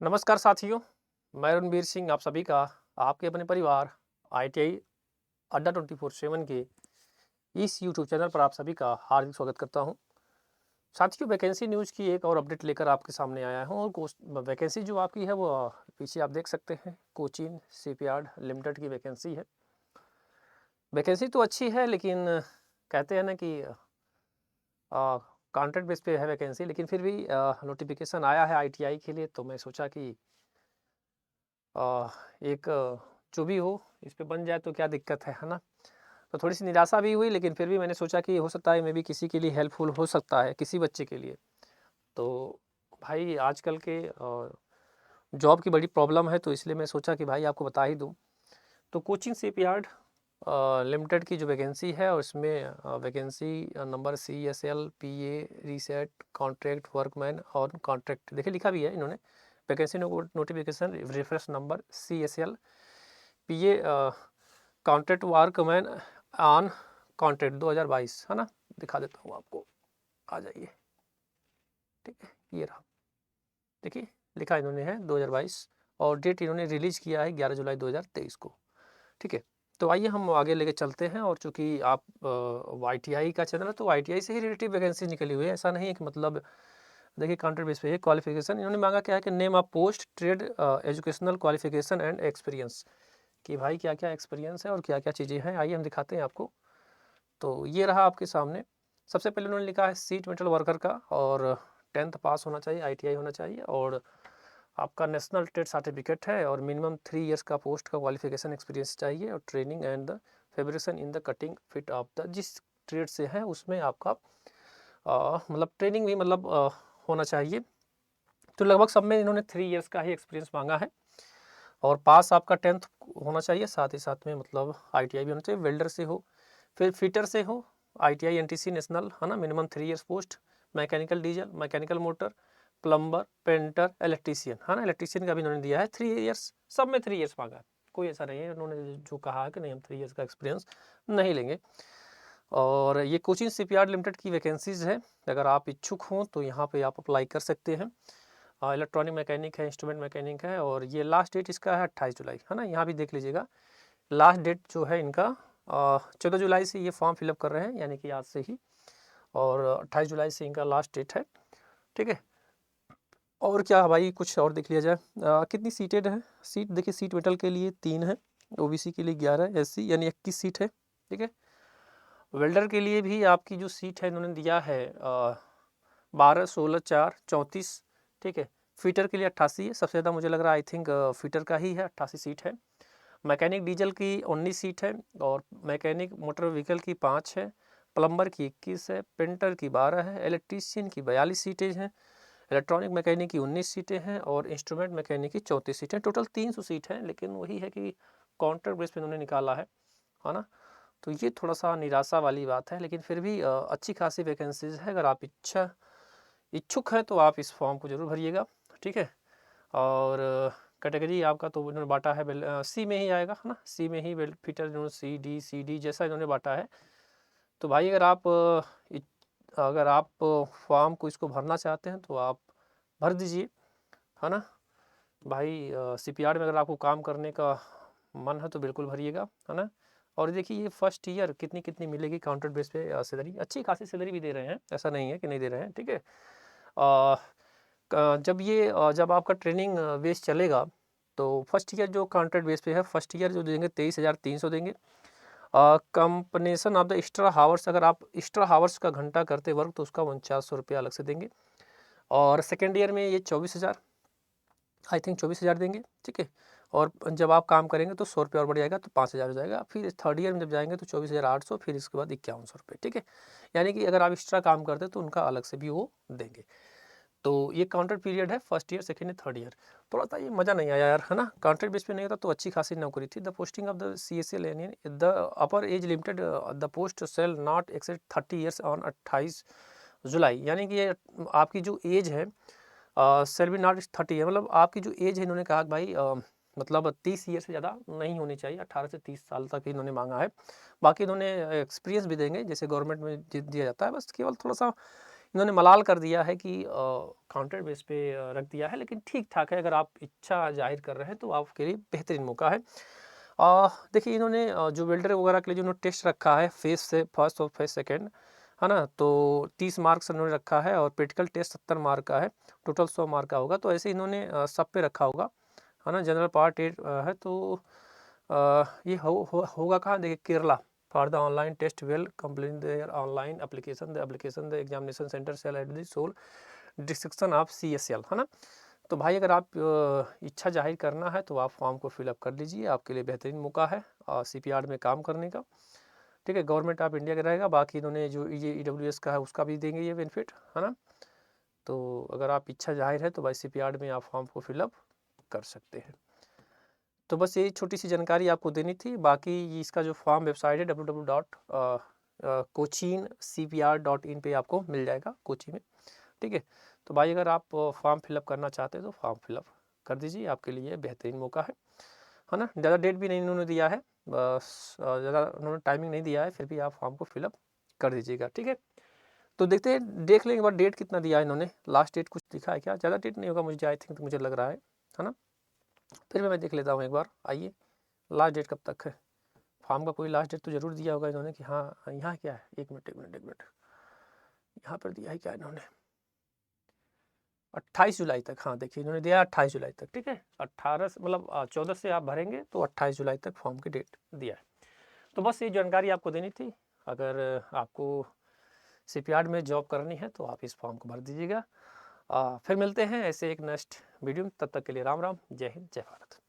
नमस्कार साथियों, मैं रणबीर सिंह आप सभी का आपके अपने परिवार ITI अड्डा 24/7 के इस यूट्यूब चैनल पर आप सभी का हार्दिक स्वागत करता हूं। साथियों, वैकेंसी न्यूज़ की एक और अपडेट लेकर आपके सामने आया हूं और वैकेंसी जो आपकी है वो पीछे आप देख सकते हैं। कोचीन शिपयार्ड लिमिटेड की वैकेंसी है। वैकेंसी तो अच्छी है, लेकिन कहते हैं ना कि कॉन्ट्रैक्ट बेस पे है वैकेंसी, लेकिन फिर भी नोटिफिकेशन आया है ITI के लिए, तो मैं सोचा कि एक जो भी हो इस पे बन जाए तो क्या दिक्कत है ना। तो थोड़ी सी निराशा भी हुई, लेकिन फिर भी मैंने सोचा कि हो सकता है मे भी किसी के लिए हेल्पफुल हो सकता है, किसी बच्चे के लिए। तो भाई आजकल के जॉब की बड़ी प्रॉब्लम है, तो इसलिए मैं सोचा कि भाई आपको बता ही दूँ। तो कोचिंग शिपयार्ड लिमिटेड की जो वैकेंसी है, और इसमें vacancy number CSL PA reset contract workman और कॉन्ट्रैक्ट देखिए लिखा भी है इन्होंने। Vacancy notification reference number CSL PA contract workman on contract 2022 है ना। दिखा देता हूँ आपको, आ जाइए। ठीक है, ये रहा, देखिए लिखा इन्होंने है 2022, और डेट इन्होंने रिलीज किया है 11 जुलाई 2023 को। ठीक है, तो आइए हम आगे लेके चलते हैं। और चूंकि आप ITI का चैनल है, तो ITI से ही रिलेटिव वैकेंसी निकली हुई है, ऐसा नहीं है कि मतलब देखिए कॉन्ट्रैक्ट बेस पे है। क्वालिफिकेशन इन्होंने मांगा क्या है कि name of post, trade, educational qualification and experience, कि भाई क्या क्या एक्सपीरियंस है और क्या क्या चीज़ें हैं। आइए हम दिखाते हैं आपको। तो ये रहा आपके सामने। सबसे पहले उन्होंने लिखा है सीट मेटल वर्कर का, और 10th पास होना चाहिए, ITI होना चाहिए, और आपका नेशनल ट्रेड सर्टिफिकेट है, और मिनिमम 3 इयर्स का पोस्ट का क्वालिफिकेशन एक्सपीरियंस चाहिए, और training and the fabrication in the cutting fit of the, जिस ट्रेड से है उसमें आपका मतलब ट्रेनिंग भी मतलब होना चाहिए। तो लगभग सब में इन्होंने 3 इयर्स का ही एक्सपीरियंस मांगा है, और पास आपका 10th होना चाहिए, साथ ही साथ में मतलब ITI भी होना चाहिए। वेल्डर से हो, फिर फिटर से हो, ITI NTC नेशनल है ना, minimum 3 years post. Mechanical diesel, mechanical motor, plumber, painter, electrician है ना। इलेक्ट्रीशियन का भी इन्होंने दिया है 3 इयर्स, सब में 3 इयर्स मांगा है। कोई ऐसा नहीं है उन्होंने जो कहा है कि नहीं हम 3 इयर्स का एक्सपीरियंस नहीं लेंगे। और ये कोचिंग शिपयार्ड लिमिटेड की वैकेंसीज है। अगर आप इच्छुक हों तो यहाँ पे आप अप्लाई कर सकते हैं। इलेक्ट्रॉनिक मैकेनिक है, इंस्ट्रूमेंट मैकेनिक है, और ये लास्ट डेट इसका है 28 जुलाई है ना। यहाँ भी देख लीजिएगा, लास्ट डेट जो है इनका 14 जुलाई से ये फॉर्म फिलअप कर रहे हैं, यानी कि आज से ही, और 28 जुलाई से इनका लास्ट डेट है। ठीक है, और क्या भाई कुछ और देख लिया जाए। कितनी सीटेड है, सीट देखिए, सीट मेटल के लिए 3 है, OBC के लिए 11 है, SC यानी 21 सीट है। ठीक है, वेल्डर के लिए भी आपकी जो सीट है इन्होंने दिया है 12, 16, 4, 34। ठीक है, फीटर के लिए 88 है, सबसे ज़्यादा मुझे लग रहा है आई थिंक फीटर का ही है, 88 सीट है। मैकेनिक डीजल की 19 सीट है, और मैकेनिक मोटर व्हीकल की 5 है, प्लम्बर की 21 है, पेंटर की 12 है, इलेक्ट्रीशियन की 42 सीटें हैं, इलेक्ट्रॉनिक मैकेनिक की 19 सीटें हैं, और इंस्ट्रूमेंट मैकेनिक की 34 सीटें। टोटल 300 सीट हैं, लेकिन वही है कि कॉन्ट्रैक्ट बेस पे उन्होंने निकाला है ना। तो ये थोड़ा सा निराशा वाली बात है, लेकिन फिर भी अच्छी खासी वैकेंसीज है। अगर आप इच्छुक हैं तो आप इस फॉर्म को जरूर भरिएगा। ठीक है, और कैटेगरी आपका तो इन्होंने बांटा है C में ही आएगा है ना। C में ही वेल फिटर इन्होंने CD जैसा इन्होंने बांटा है। तो भाई अगर आप फॉर्म को इसको भरना चाहते हैं तो आप भर दीजिए, है ना भाई। शिपयार्ड में अगर आपको काम करने का मन है तो बिल्कुल भरिएगा, है ना। और देखिए ये फर्स्ट ईयर कितनी कितनी मिलेगी कॉन्ट्रैक्ट बेस पे सैलरी, अच्छी खासी सैलरी भी दे रहे हैं, ऐसा नहीं है कि नहीं दे रहे हैं। ठीक है, जब आपका ट्रेनिंग बेस चलेगा, तो फर्स्ट ईयर जो कॉन्ट्रैक्ट बेस पे है, फर्स्ट ईयर जो देंगे 23,300 देंगे। कंपनेशन ऑफ द एक्स्ट्रा हावर्स, अगर आप एक्स्ट्रा हावर्स का घंटा करते वर्क तो उसका 4900 रुपया अलग से देंगे। और सेकेंड ईयर में ये 24,000, आई थिंक 24,000 देंगे। ठीक है, और जब आप काम करेंगे तो 100 रुपये और बढ़ जाएगा, तो 5,000 हो जाएगा। फिर थर्ड ईयर में जब जाएंगे तो 24,800, फिर इसके बाद 5100 रुपये। ठीक है, यानी कि अगर आप एक्स्ट्रा काम करते हैं तो उनका अलग से भी वो देंगे। तो ये कॉन्ट्रैक्ट पीरियड है, first year, second year, third year. थोड़ा सा ये मज़ा नहीं आया यार, है ना। कॉन्ट्रैक्ट बेस पे नहीं होता तो अच्छी खासी नौकरी थी। The posting of the CSL and the upper age limited, the post shall not exceed 30 years on 28 July, यानी कि ये आपकी जो एज है सेल बी नॉट 30 है, मतलब आपकी जो एज है, इन्होंने कहा कि भाई मतलब 30 ईयर से ज़्यादा नहीं होनी चाहिए, 18 से 30 साल तक इन्होंने मांगा है। बाकी इन्होंने एक्सपीरियंस भी देंगे जैसे गवर्नमेंट में दिया जाता है, बस केवल थोड़ा सा इन्होंने मलाल कर दिया है कि कॉन्ट्रैक्ट बेस पे रख दिया है, लेकिन ठीक-ठाक है। अगर आप इच्छा ज़ाहिर कर रहे हैं तो आपके लिए बेहतरीन मौका है। देखिए इन्होंने जो वेल्डर वगैरह के लिए जो उन्होंने टेस्ट रखा है फेज़ से फर्स्ट और फेज़ सेकंड, है ना? तो 30 मार्क्स उन्होंने रखा है और प्रैक्टिकल टेस्ट 70 मार्क का है, टोटल 100 मार्क का होगा। तो ऐसे इन्होंने सब पे रखा होगा, है ना? जनरल पार्ट 8 है, तो ये होगा कहाँ? देखिए Kerala. For the online test will complete their online application the examination centre shall at the sole description of CSL, है ना? तो भाई अगर आप इच्छा जाहिर करना है तो आप फॉर्म को फिलअप कर लीजिए, आपके लिए बेहतरीन मौका है CPR में काम करने का। ठीक है, गवर्नमेंट ऑफ इंडिया का रहेगा। बाकी इन्होंने जो ये EWS का है उसका भी देंगे ये बेनिफिट, है ना? तो अगर आप इच्छा जाहिर है तो भाई CPR में आप फॉर्म को फिलअप कर सकते हैं। तो बस यही छोटी सी जानकारी आपको देनी थी। बाकी इसका जो फॉर्म वेबसाइट है www.cochincpr.in पे आपको मिल जाएगा, कोची में। ठीक है, तो भाई अगर आप फॉर्म फिलअप करना चाहते हैं तो फॉर्म फिलअप कर दीजिए, आपके लिए बेहतरीन मौका है ना? ज़्यादा डेट भी नहीं इन्होंने दिया है, बस ज़्यादा उन्होंने टाइमिंग नहीं दिया है, फिर भी आप फॉर्म को फिलअप कर दीजिएगा। ठीक है, तो देखते हैं, देख लें एक बार डेट कितना दिया है इन्होंने, लास्ट डेट कुछ दिखा है क्या? ज़्यादा डेट नहीं होगा मुझे, आई थिंक मुझे लग रहा है ना? फिर भी मैं देख लेता हूँ एक बार, आइए लास्ट डेट कब तक है। फॉर्म का कोई लास्ट डेट तो ज़रूर दिया होगा इन्होंने कि हाँ यहाँ क्या है, एक मिनट यहाँ पर दिया है क्या इन्होंने? 28 जुलाई तक। हाँ देखिए इन्होंने दिया 28 जुलाई तक। ठीक है, 18 से मतलब 14 से आप भरेंगे तो 28 जुलाई तक फॉर्म की डेट दिया है। तो बस ये जानकारी आपको देनी थी। अगर आपको CPR में जॉब करनी है तो आप इस फॉर्म को भर दीजिएगा। फिर मिलते हैं ऐसे एक नेक्स्ट वीडियो में, तब तक के लिए राम राम, जय हिंद, जय भारत।